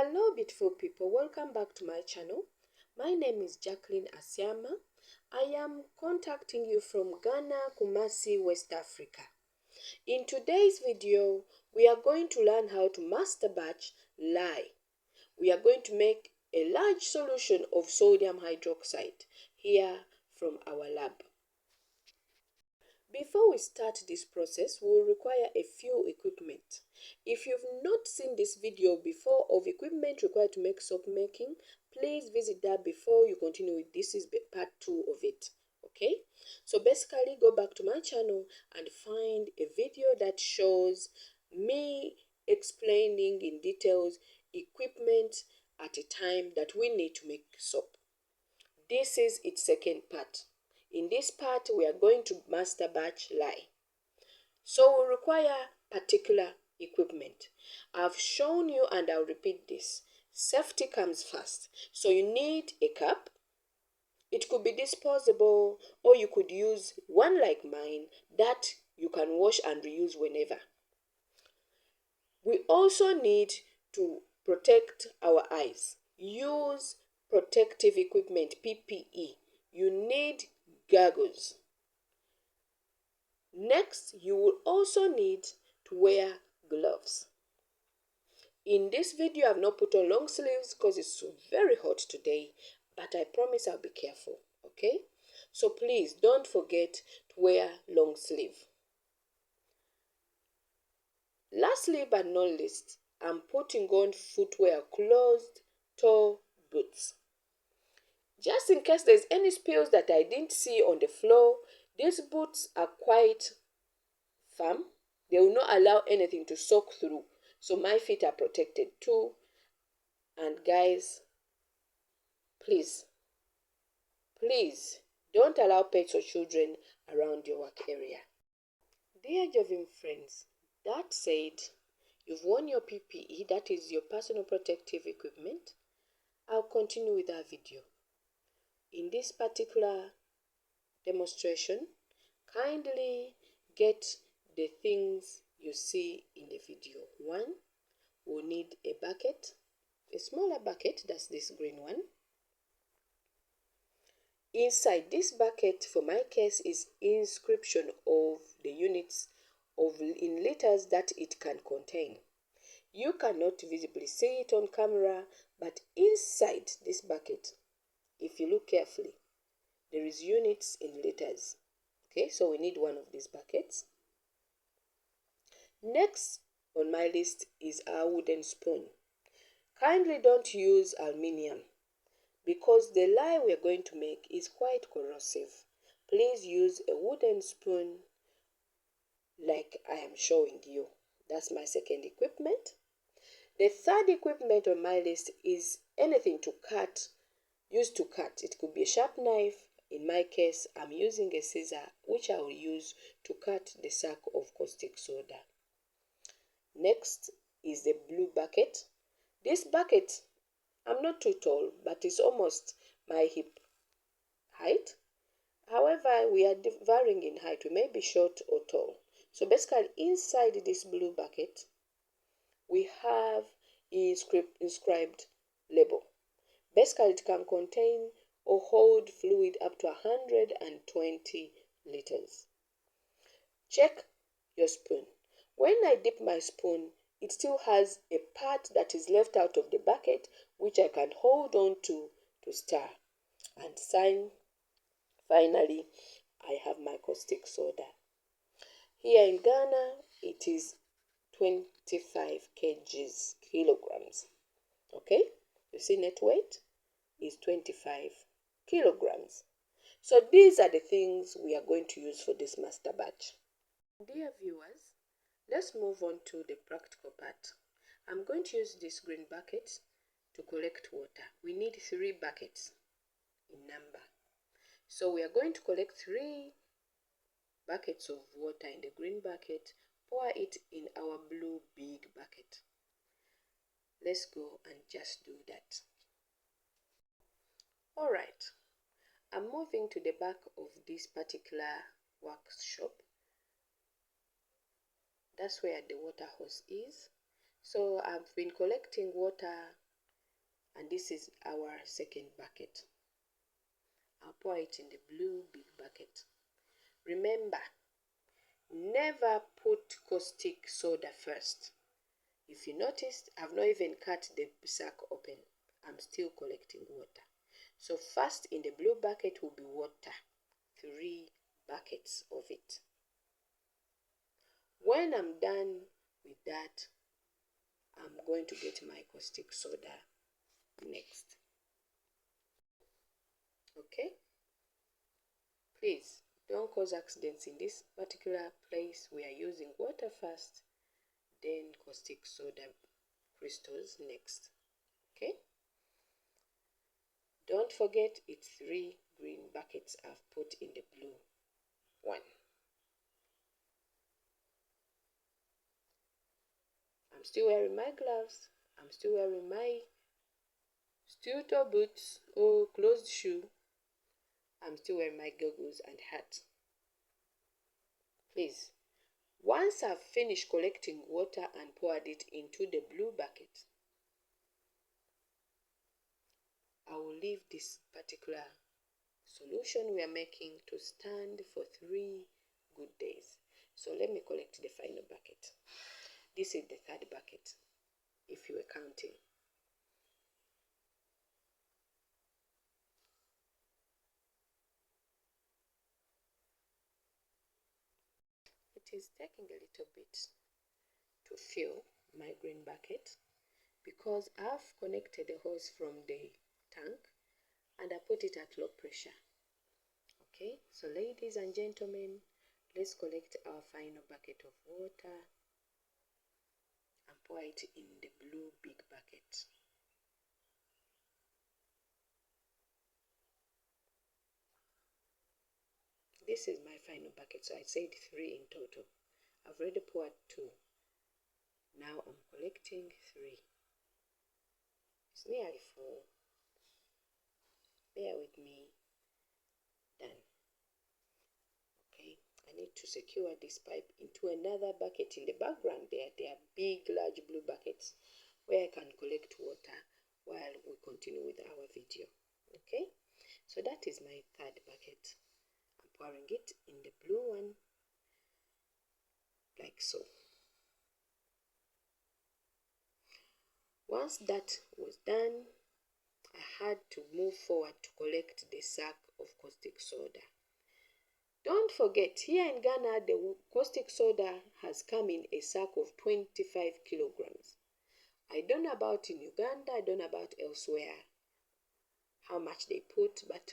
Hello beautiful people, welcome back to my channel. My name is Jacqueline Asiama. I am contacting you from Ghana, Kumasi, West Africa. In today's video, we are going to learn how to master batch lye. We are going to make a large solution of sodium hydroxide here from our lab. Before we start this process, we will require a few equipment. If you've not seen this video before of equipment required to make soap making, please visit that before you continue with this. Is part 2 of it. Okay, so basically go back to my channel and find a video that shows me explaining in details equipment at a time that we need to make soap. This is its second part. In this part, we are going to master batch lye. So we require particular equipment. I've shown you and I'll repeat this. Safety comes first. So you need a cup. It could be disposable or you could use one like mine that you can wash and reuse whenever. We also need to protect our eyes. Use protective equipment, PPE. You need goggles. Next, you will also need to wear gloves. In this video, I've not put on long sleeves because it's so very hot today, but I promise I'll be careful, okay? So please don't forget to wear long sleeve. Lastly but not least, I'm putting on footwear, closed-toe boots. Just in case there's any spills that I didn't see on the floor, these boots are quite firm. They will not allow anything to soak through. So my feet are protected too. And guys, please don't allow pets or children around your work area. Dear Jovin friends, that said, you've worn your PPE, that is your personal protective equipment. I'll continue with our video. In this particular demonstration, kindly get the things you see in the video. One, we'll need a bucket, a smaller bucket, that's this green one. Inside this bucket, for my case, is inscription of the units of in liters that it can contain. You cannot visibly see it on camera, but inside this bucket, if you look carefully, there is units in liters. Okay, so we need one of these buckets. Next on my list is our wooden spoon. Kindly don't use aluminium because the lye we are going to make is quite corrosive. Please use a wooden spoon like I am showing you. That's my second equipment. The third equipment on my list is anything to cut, used to cut. It could be a sharp knife. In my case, I'm using a scissor, which I will use to cut the sack of caustic soda. Next is the blue bucket. This bucket, I'm not too tall, but it's almost my hip height. However, we are varying in height. We may be short or tall. So basically, inside this blue bucket, we have inscribed label. Basically, it can contain or hold fluid up to 120 liters. Check your spoon. When I dip my spoon, it still has a part that is left out of the bucket, which I can hold on to stir. And finally, I have my caustic soda. Here in Ghana, it is 25 kilograms. Okay, you see net weight is 25 kilograms. So these are the things we are going to use for this master batch. Dear viewers, let's move on to the practical part. I'm going to use this green bucket to collect water. We need 3 buckets in number. So we are going to collect 3 buckets of water in the green bucket, pour it in our blue big bucket. Let's go and just do that. Alright, I'm moving to the back of this particular workshop. That's where the water hose is. So I've been collecting water and this is our second bucket. I'll pour it in the blue big bucket. Remember, never put caustic soda first. If you noticed, I've not even cut the sack open. I'm still collecting water. So first in the blue bucket will be water, 3 buckets of it. When I'm done with that, I'm going to get my caustic soda next. Okay? Please don't cause accidents in this particular place. We are using water first, then caustic soda crystals next. Okay? Don't forget it's 3 green buckets I've put in the blue one. I'm still wearing my gloves. I'm still wearing my steel-toe boots or closed shoe. I'm still wearing my goggles and hat. Please, once I've finished collecting water and poured it into the blue bucket, I will leave this particular solution we are making to stand for 3 good days. So let me collect the final bucket. This is the 3rd bucket, if you were counting. It is taking a little bit to fill my green bucket because I've connected the hose from the tank and I put it at low pressure. Okay, so ladies and gentlemen, let's collect our final bucket of water and pour it in the blue big bucket. This is my final bucket, so I said 3 in total. I've already poured 2. Now I'm collecting 3. It's nearly full. Bear with me. Done. Okay, I need to secure this pipe into another bucket in the background there. There are big, large blue buckets where I can collect water while we continue with our video. Okay, so that is my 3rd bucket. I'm pouring it in the blue one, like so. Once that was done, I had to move forward to collect the sack of caustic soda. Don't forget, here in Ghana, the caustic soda has come in a sack of 25 kilograms. I don't know about in Uganda, I don't know about elsewhere, how much they put, but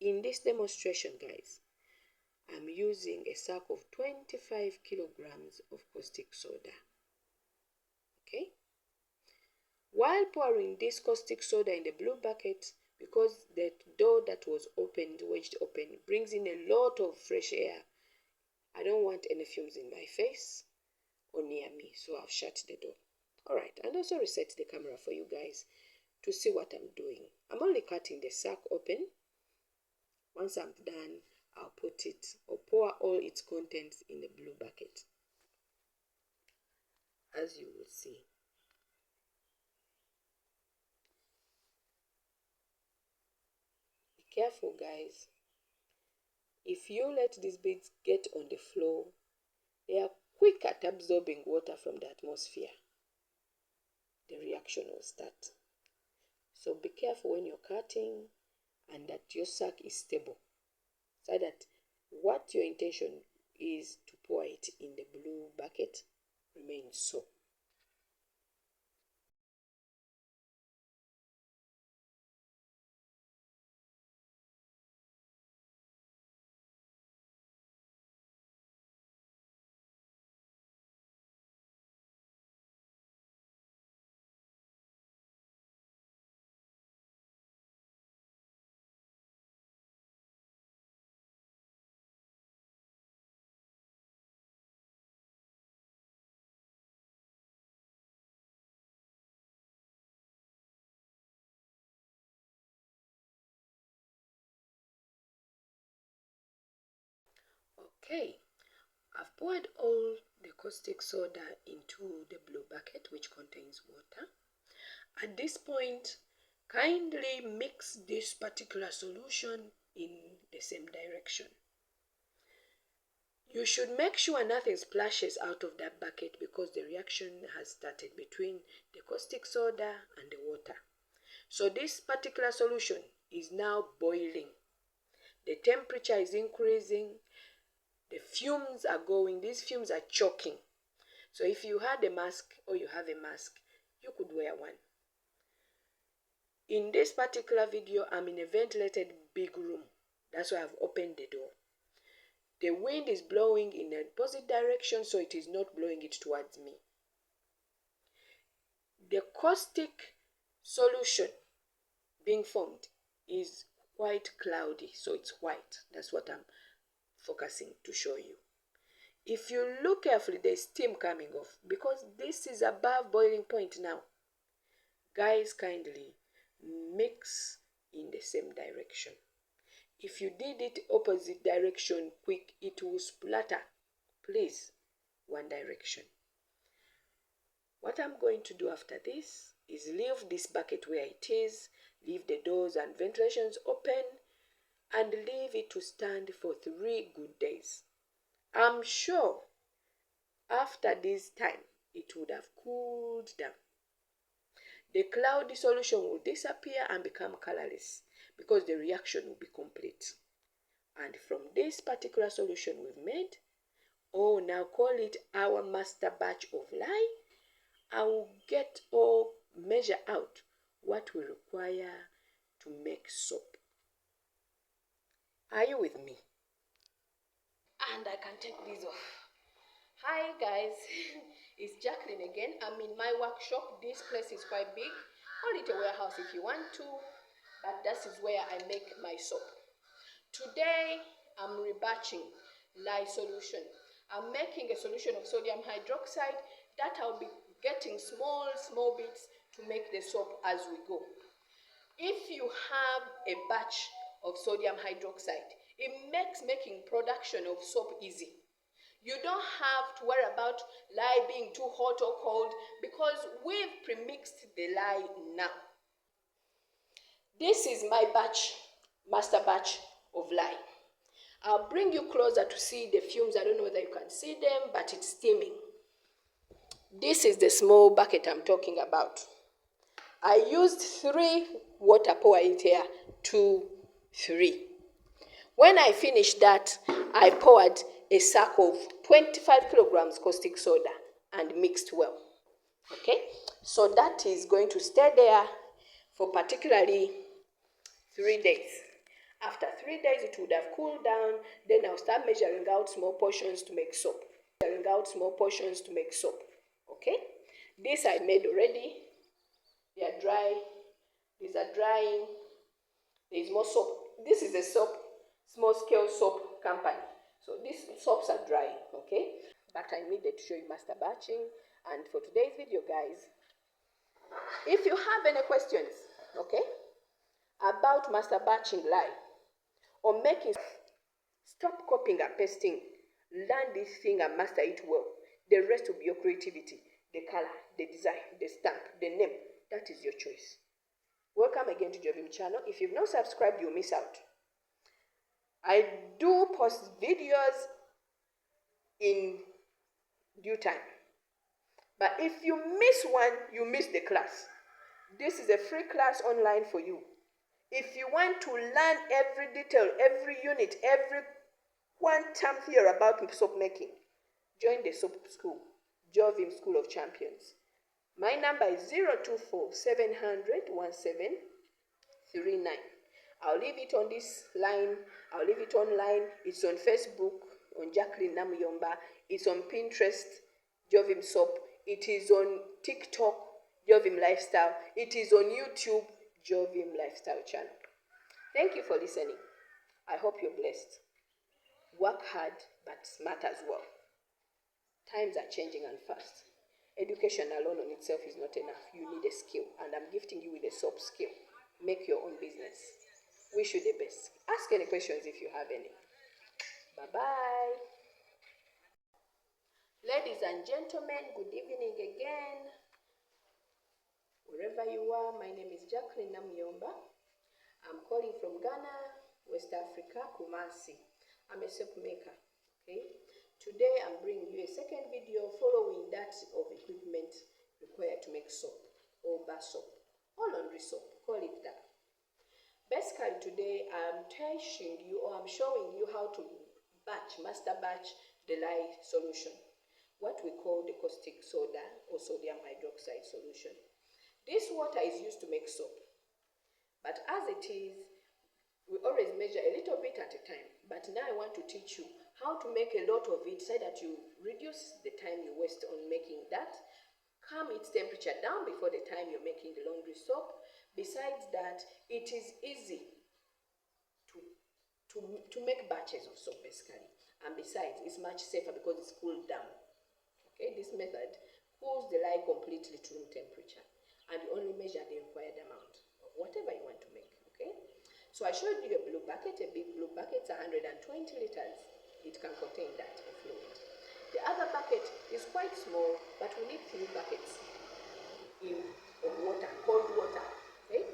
in this demonstration, guys, I'm using a sack of 25 kilograms of caustic soda. Okay? While pouring this caustic soda in the blue bucket, because the door that was opened, wedged open, brings in a lot of fresh air, I don't want any fumes in my face or near me, so I've shut the door. Alright, and also reset the camera for you guys to see what I'm doing. I'm only cutting the sack open. Once I'm done, I'll put it or pour all its contents in the blue bucket, as you will see. Be careful, guys. If you let these beads get on the floor, they are quick at absorbing water from the atmosphere. The reaction will start. So be careful when you're cutting and that your sack is stable, so that what your intention is to pour it in the blue bucket remains so. Okay, I've poured all the caustic soda into the blue bucket, which contains water. At this point, Kindly mix this particular solution in the same direction. You should make sure nothing splashes out of that bucket because the reaction has started between the caustic soda and the water. So this particular solution is now boiling. The temperature is increasing. The fumes are going. These fumes are choking. So if you had a mask or you have a mask, you could wear one. In this particular video, I'm in a ventilated big room. That's why I've opened the door. The wind is blowing in a opposite direction, so it is not blowing it towards me. The caustic solution being formed is quite cloudy, so it's white. That's what I'm focusing to show you. If you look carefully, there's steam coming off because this is above boiling point now. Guys, kindly mix in the same direction. If you did it opposite direction quick, it will splatter. Please, one direction. What I'm going to do after this is leave this bucket where it is, leave the doors and ventilations open, and leave it to stand for 3 good days. I'm sure after this time, it would have cooled down. The cloudy solution will disappear and become colorless because the reaction will be complete. And from this particular solution we've made, now call it our master batch of lye, I will get or measure out what we require to make soap. Are you with me? And I can take these off. Hi guys, it's Jacqueline again. I'm in my workshop. This place is quite big. Call it a warehouse if you want to, but that is where I make my soap. Today I'm rebatching lye solution. I'm making a solution of sodium hydroxide that I'll be getting small bits to make the soap as we go. If you have a batch of sodium hydroxide, it makes making production of soap easy. You don't have to worry about lye being too hot or cold because we've premixed the lye now. This is my batch, master batch of lye. I'll bring you closer to see the fumes. I don't know whether you can see them, but it's steaming. This is the small bucket I'm talking about. I used 3 water pour it here, 2, 3. When I finished that, I poured a sack of 25 kilograms caustic soda and mixed well. Okay, so that is going to stay there for particularly 3 days. After 3 days, it would have cooled down. Then I'll start measuring out small portions to make soap. Okay, this I made already. They are dry. These are drying. There is more soap. This is a soap, small scale soap company. So these soaps are drying, okay? But I needed to show you master batching. And for today's video, guys, if you have any questions, okay, about master batching lye or making, stop copying and pasting. Learn this thing and master it well. The rest will be your creativity. The color, the design, the stamp, the name. That is your choice. Welcome again to Jovim channel. If you've not subscribed, you'll miss out. I do post videos in due time. But if you miss one, you miss the class. This is a free class online for you. If you want to learn every detail, every unit, every quantum theory about soap making, join the soap school, Jovim School of Champions. My number is 024 700 1739. I'll leave it on this line. I'll leave it online. It's on Facebook, on Jacqueline Namuyomba. It's on Pinterest, Jovim Soap. It is on TikTok, Jovim Lifestyle. It is on YouTube, Jovim Lifestyle channel. Thank you for listening. I hope you're blessed. Work hard, but smart as well. Times are changing and fast. Education alone on itself is not enough. You need a skill, and I'm gifting you with a soap skill. Make your own business. Wish you the best. Ask any questions if you have any. Bye-bye. Ladies and gentlemen, good evening again. Wherever you are, my name is Jacqueline Namuyomba. I'm calling from Ghana, West Africa, Kumasi. I'm a soap maker, okay? Today I'm bringing you a second video following that of equipment required to make soap or bar soap or laundry soap, call it that. Basically today I'm teaching you or I'm showing you how to master batch the lye solution, what we call the caustic soda or sodium hydroxide solution. This water is used to make soap, but as it is, we always measure a little bit at a time. But now I want to teach you how to make a lot of it so that you reduce the time you waste on making that, calm its temperature down before the time you're making the laundry soap. Besides that, it is easy to make batches of soap basically. And besides, it's much safer because it's cooled down. Okay, this method cools the lye completely to room temperature, and you only measure the required amount of whatever you want to make. Okay, so I showed you a blue bucket, a big blue bucket, 120 liters. It can contain that fluid. The other bucket is quite small, but we need 3 buckets of water, cold water. Okay,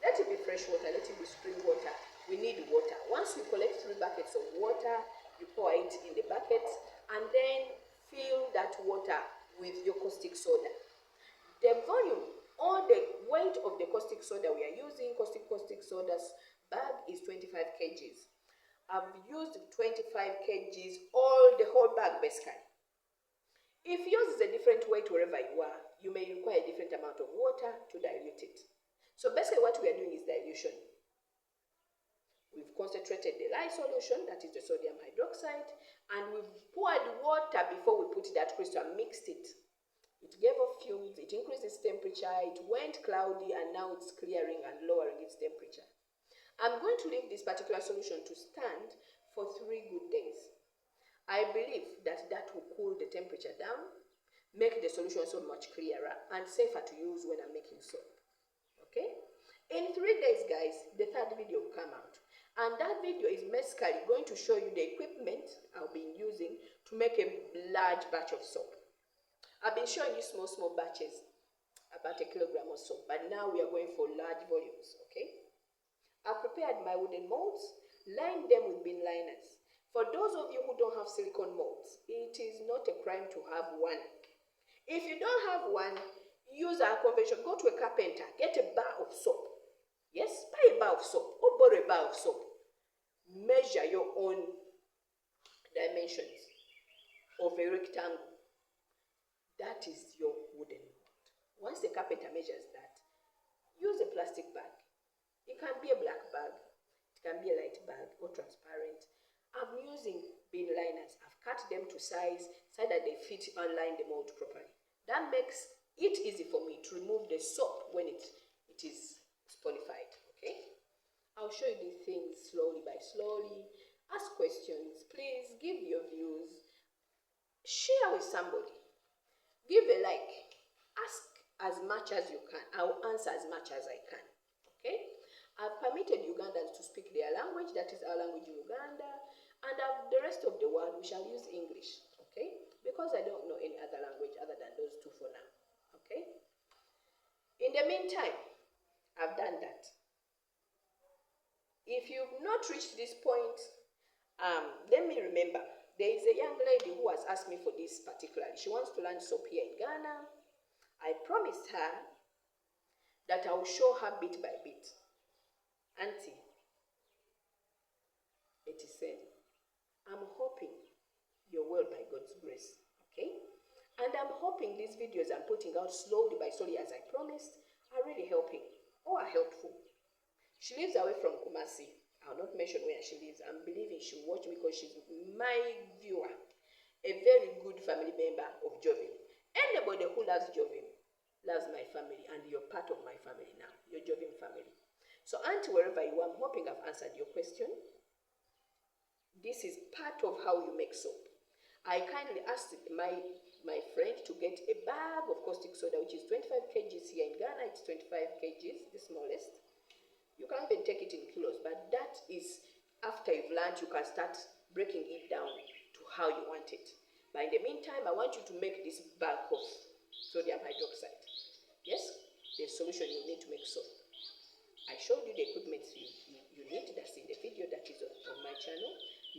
let it be fresh water, let it be spring water. We need water. Once you collect 3 buckets of water, you pour it in the buckets and then fill that water with your caustic soda. The volume or the weight of the caustic soda we are using, caustic soda's bag is 25 kgs. I've used 25 kgs, the whole bag basically. If yours is a different weight wherever you are, you may require a different amount of water to dilute it. So basically what we are doing is dilution. We've concentrated the lye solution, that is the sodium hydroxide, and we've poured water before we put that crystal and mixed it. It gave off fumes, it increased its temperature, it went cloudy, and now it's clearing and lowering its temperature. I'm going to leave this particular solution to stand for 3 good days. I believe that will cool the temperature down, make the solution so much clearer and safer to use when I'm making soap. Okay? In 3 days, guys, the 3rd video will come out. And that video is basically going to show you the equipment I'll be using to make a large batch of soap. I've been showing you small batches, about 1 kilogram of soap, but now we are going for large volumes, okay? I've prepared my wooden molds, lined them with bin liners. For those of you who don't have silicone molds, it is not a crime to have one. If you don't have one, use our convention. Go to a carpenter, get a bar of soap. Yes, buy a bar of soap or borrow a bar of soap. Measure your own dimensions of a rectangle. That is your wooden mold. Once the carpenter measures that, use a plastic bag. It can be a black bag, it can be a light bag or transparent. I'm using bin liners. I've cut them to size so that they fit and line the mold properly. That makes it easy for me to remove the soap when it is spolified. Okay? I'll show you these things slowly by slowly. Ask questions. Please give your views. Share with somebody. Give a like. Ask as much as you can. I'll answer as much as I can. Okay? I've permitted Ugandans to speak their language, that is our language in Uganda, and the rest of the world we shall use English. Okay? Because I don't know any other language other than those 2 for now. Okay? In the meantime, I've done that. If you've not reached this point, let me remember. There is a young lady who has asked me for this particularly. She wants to learn soap here in Ghana. I promised her that I will show her bit by bit. Auntie, it is said, I'm hoping you're well by God's grace. Okay? And I'm hoping these videos I'm putting out slowly by slowly as I promised are really helping or are helpful. She lives away from Kumasi. I'll not mention where she lives. I'm believing she'll watch me because she's my viewer. A very good family member of Jovin. Anybody who loves Jovin loves my family, and you're part of my family now. Your Jovin family. So, Auntie, wherever you are, I'm hoping I've answered your question. This is part of how you make soap. I kindly asked my friend to get a bag of caustic soda, which is 25 kgs here in Ghana. It's 25 kgs, the smallest. You can even take it in kilos, but that is after you've learned, you can start breaking it down to how you want it. But in the meantime, I want you to make this bag of sodium hydroxide. Yes? the solution you need to make soap. I showed you the equipment you need, that's in the video that is on my channel.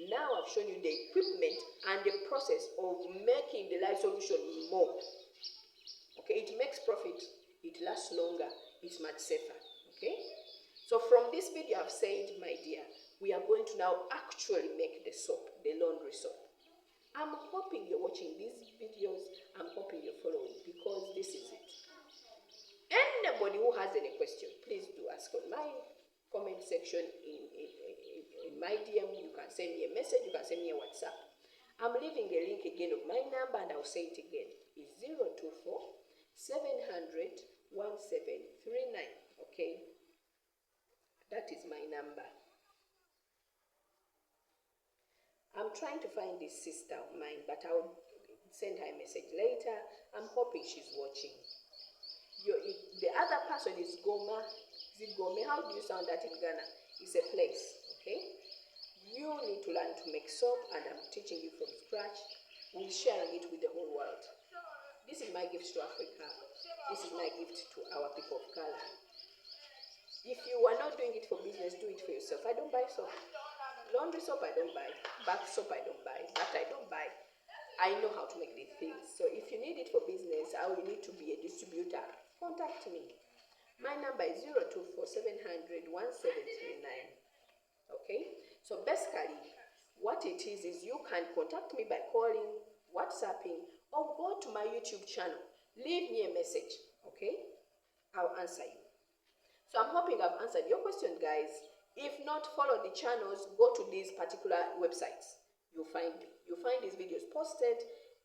Now I've shown you the equipment and the process of making the lye solution more. Okay, it makes profit, it lasts longer, it's much safer. Okay, so from this video I've said, my dear, we are going to now actually make the soap, the laundry soap. I'm hoping you're watching these videos, I'm hoping you're following, because this is it. Anybody who has any question, please do ask on my comment section in my DM. You can send me a message, you can send me a WhatsApp. I'm leaving a link again of my number, and I'll say it again. It's 024 700 1739. Okay, that is my number. I'm trying to find this sister of mine, but I'll send her a message later. I'm hoping she's watching. The other person is Goma. Is it Gome? How do you sound that in Ghana? It's a place. Okay, you need to learn to make soap, and I'm teaching you from scratch. We're sharing it with the whole world. This is my gift to Africa. This is my gift to our people of color. If you are not doing it for business, do it for yourself. I don't buy soap. Laundry soap I don't buy. Bath soap I don't buy. That I don't buy. I know how to make these things. So if you need it for business, or you need to be a distributor, contact me. My number is 024 700 1739. Okay, so basically what it is you can contact me by calling, WhatsApping, or go to my YouTube channel. Leave me a message. Okay, I'll answer you. So I'm hoping I've answered your question, guys. If not, follow the channels, go to these particular websites. You'll find these videos posted.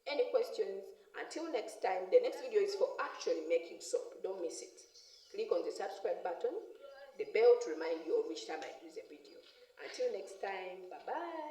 Any questions? Until next time, the next video is for actually making soap. Don't miss it. Click on the subscribe button, the bell to remind you of each time I release a video. Until next time, bye-bye.